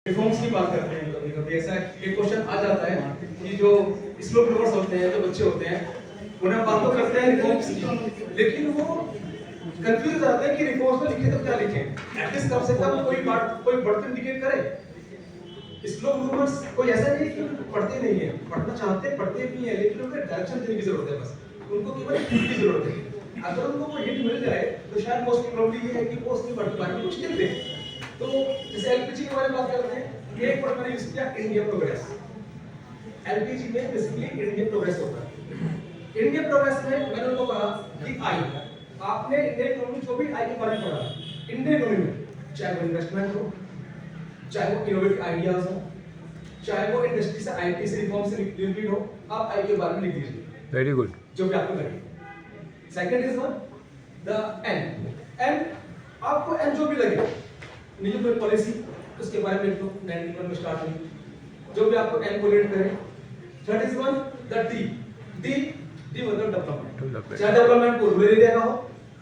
Reforms की बात करते हैं कभी कभी ऐसा एक क्वेश्चन आ जाता है कि जो स्लो ग्रोवर्स होते हैं, जो बच्चे होते हैं, उन्हें बात तो करते हैं रिफॉर्म्स की, लेकिन वो कंफ्यूज हो जाते हैं कि रिफॉर्म्स में लिखे तो क्या लिखे। एटलीस्ट कम से कम कोई बढ़ते इंडिकेट करे। स्लो ग्रोवर्स कोई ऐसा नहीं कि पढ़ते नहीं है, पढ़ना चाहते हैं, पढ़ते भी हैं, लेकिन उन्हें डायरेक्शन देने की जरूरत है। बस उनको केवल हिंट की जरूरत है। अगर उनको कोई हिंट मिल जाए तो शायद मोस्ट प्रोबेबली ये है कि वो उसके बारे में कुछ लिख दें। तो जैसे एलपीजी के बारे में बात करते हैं, ये एक वर्ड मैंने यूज किया, इंडियन प्रोग्रेस। एलपीजी में बेसिकली इंडियन प्रोग्रेस होता है। इंडियन प्रोग्रेस में मैंने उनको कहा कि आई, आपने इंडियन इकोनॉमी जो भी आई के बारे में पढ़ा, इंडियन इकोनॉमी में चाहे वो इन्वेस्टमेंट हो, चाहे वो इनोवेटिव आइडियाज हो, चाहे वो इंडस्ट्री से आईटी से रिफॉर्म से रिलेटेड हो, आप आई के बारे में लिख दीजिए। Very good. जो भी आपको लगे। Second is one the N. N आपको एन जो भी लगे, निजी कोई पॉलिसी उसके बारे में लिख दो, 91 में स्टार्ट हुई, जो भी आपको एन को रिलेट करे। Third is one the D. D मतलब डेवलपमेंट। चाहे डेवलपमेंट को रूरल एरिया का हो,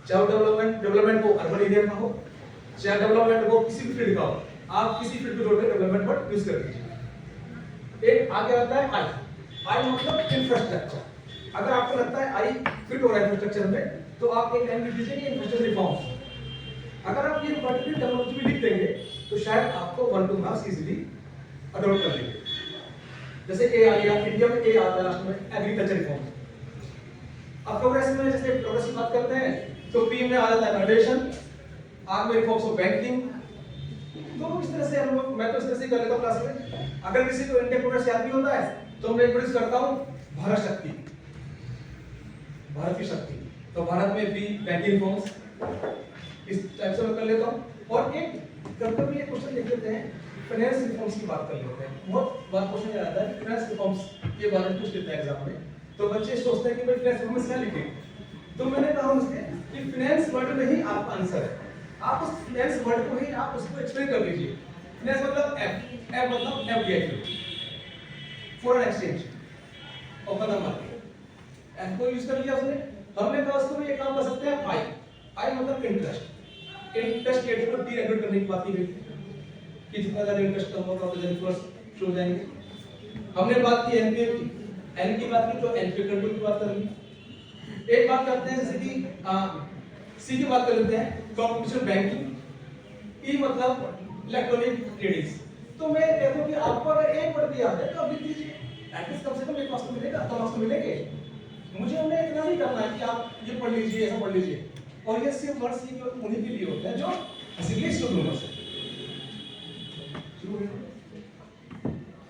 चाहे डेवलपमेंट को अर्बन एरिया का हो, चाहे डेवलपमेंट को किसी भी फील्ड का हो, आप किसी फील्ड पे जोड़ के डेवलपमेंट वर्ड यूज कर दीजिए। एक आगे आता है आई। आई मतलब इंफ्रास्ट्रक्चर। अगर आपको लगता है आई फिट हो रहा है इंफ्रास्ट्रक्चर में, तो आप एक एन लिख दीजिए कि इंफ्रास्ट्रक्चर रिफॉर्म्स। अगर आप ये पर्टिकुलर टर्मिनोलॉजी भी लिख देंगे तो शायद आपको 1-2 मार्क्स इजीली अडॉप्ट कर लेंगे। जैसे ए आ गया, इंडिया में ए आता है लास्ट में, एग्रीकल्चर रिफॉर्म। अब प्रोग्रेस में जैसे प्रोग्रेस की बात करते हैं तो पी में आ जाता है मेडिटेशन, आग में रिफॉर्म्स ऑफ बैंकिंग। तो इस तरह से हम लोग, मैं तो इस तरह से कर लेता हूं क्लास में। अगर किसी को इंडियन प्रोग्रेस याद नहीं होता है तो मैं इंट्रोड्यूस करता हूं भारत शक्ति, भारत की शक्ति। तो भारत में भी बैंकिंग रिफॉर्म्स इस टाइप से मैं कर लेता हूं। और एक कभी एक क्वेश्चन लिख लेते हैं, फाइनेंस रिफॉर्म्स की बात कर लेते हैं। बहुत बार क्वेश्चन आता है कि फाइनेंस रिफॉर्म्स के बारे में पूछ लेते हैं एग्जाम में, तो बच्चे सोचते हैं कि भाई फाइनेंस रिफॉर्म्स क्या लिखें। तो मैंने कहा उनसे कि फाइनेंस वर्ड में ही आपका आंसर है, आप उस फाइनेंस वर्ड को ही आप उसको एक्सप्लेन कर लीजिए। फाइनेंस मतलब एफ, एफ मतलब FDI, foreign exchange, open market. F को यूज कर लिया उसने। हमने कहा उसको ये काम कर सकते हैं आई। आई मतलब इंटरेस्ट। इंटरेस्ट रेट को डीरेगुलेट करने की बात की गई कि जितना ज्यादा इंटरेस्ट कम होगा उतना इंफ्लोस शुरू हो जाएंगे। हमने बात की एनपीए की, एन की बात की तो एनपीए कंट्रोल की बात कर ली। एक बात करते हैं जैसे कि सी की बात कर लेते हैं, कंप्यूटेशनल बैंकिंग। ई मतलब इलेक्ट्रॉनिक ट्रेडिंग। तो मैं कहता हूं कि आपको अगर एक वर्ड भी याद है तो आप लिख दीजिए, एटलीस्ट कम से कम एक मार्क्स तो मिलेगा, 2 मार्क्स तो मिलेंगे। मुझे उन्हें इतना नहीं करना है कि आप ये पढ़ लीजिए, ऐसा पढ़ लीजिए। और ये सिर्फ वर्ड्स ही उन्हीं के लिए होते हैं जो इसीलिए शुरू होना चाहिए।